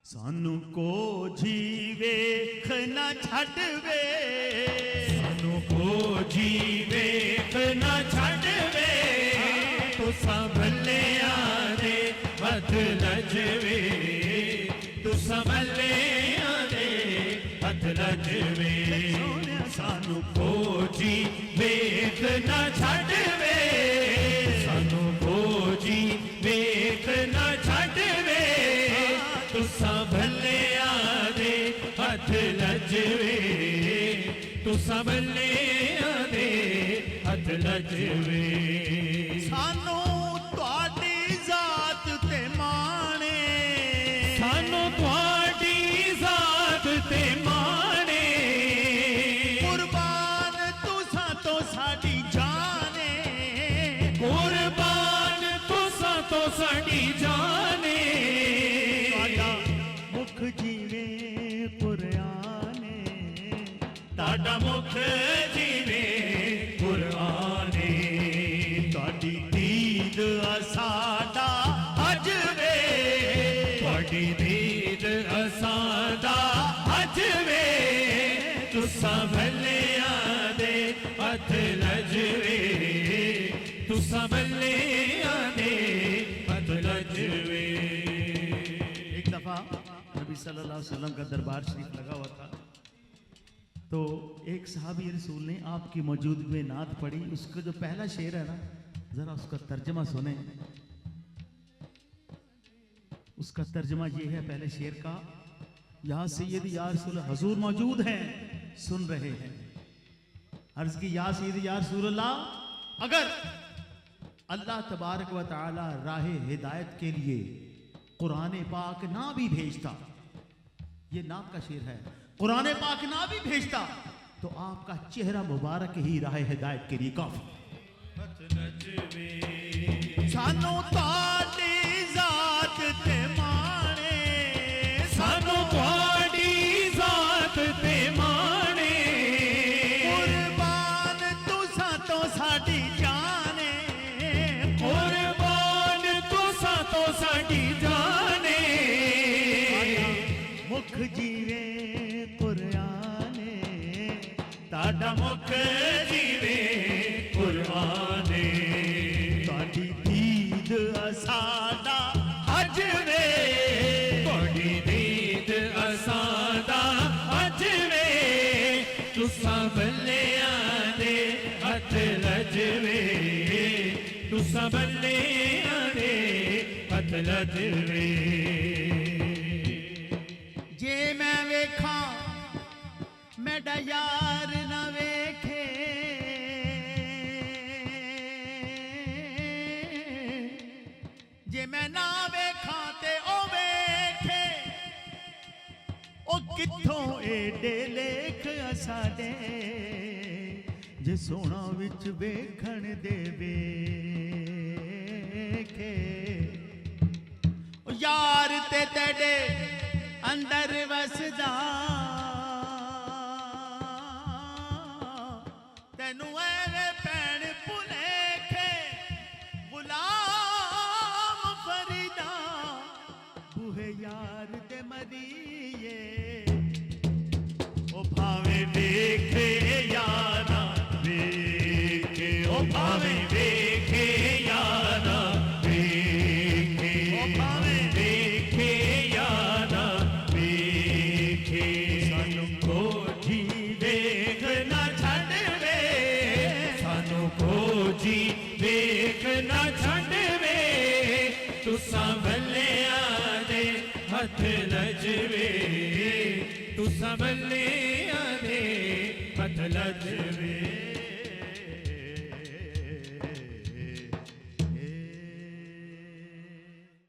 सानू को जी वेख ना छड़वे, सानू को जी वेख ना छड़वे, तुसा भलिया दे हथ लजवे, तुसा भलिया दे हथ लजवे। सानू को जी वेख ना छड़वे, सानू को जी वेख ना छड़वे, तुसा भलिया दे हथ लजवे, तुसा भलिया दे हथ लजवे। सानू तुहाडी जात ते माणे, सानू तुहाडी जात ते माणे, कुर्बान तुसा तो साडी जाने, कुर्बान तुसा तो साडी जाने। मुख जीवे कुराने, ताड़ा मुख जीवे कुराने, ताड़ी दीद असादा अजवे, ताड़ी दीद असादा अजवे, तुसा भलिया दे हथ लजवे, तुसा भलिया दे हथ लजवे। एक दफा नबी सल्लल्लाहु अलैहि वसल्लम का दरबार शरीफ लगा हुआ था, तो एक सहाबी रसूल ने आपकी मौजूदगी में नात पढ़ी। उसका जो पहला शेर है ना, जरा उसका तर्जमा सुने। उसका तर्जमा ये है पहले शेर का, या सैयदी या रसूल, हुजूर मौजूद हैं, सुन रहे हैं। अर्ज की, या सैयदी या रसूल अल्लाह, अगर अल्लाह तबारक व तआला राह हिदायत के लिए कुरान पाक ना भी भेजता, ये नात का शेर है, कुरान पाक ना भी भेजता तो आपका चेहरा मुबारक ही राह हिदायत के लिए काफी। सानू ताड़ी जात ते माणे, सानू तुहाडी जात ते माणे, कुर्बान तुसा तो साडी जाने, कुर्बान तुसा तो साडी जाने। मुख जीवे कुराने, ताड़ा मुख जीवे कुराने, ताड़ी दीद असादा अजवे, तुहाडी दीद असादा अजवे, तुसा भलिया दे हथ लजवे, तुसा भलिया दे हथ लजवे। जे मैं वेखा मेरा यार ना वेखे, जे मैं ना वेखा ते ओ वेखे, ओ किथों एडे लेख साडे, जे सोना विच वेखण देवे के। ओ यार ते तेरे अंदर वसदा, तेनू एवे पैण भुलेखे, गुलाम फरीदा बूहे यार दे मरीए। ओ भावे वेखे यारा वेखे, ओ भावे वेखे यारा वेखे, ओ भावे वेखे यारा वेखे, सानू को जी वेख ना छड़वे, सानू को जी वेख ना छड़वे, तुसा भलिया दे हथ लजवे, तुसा भलिया दे हथ लजवे।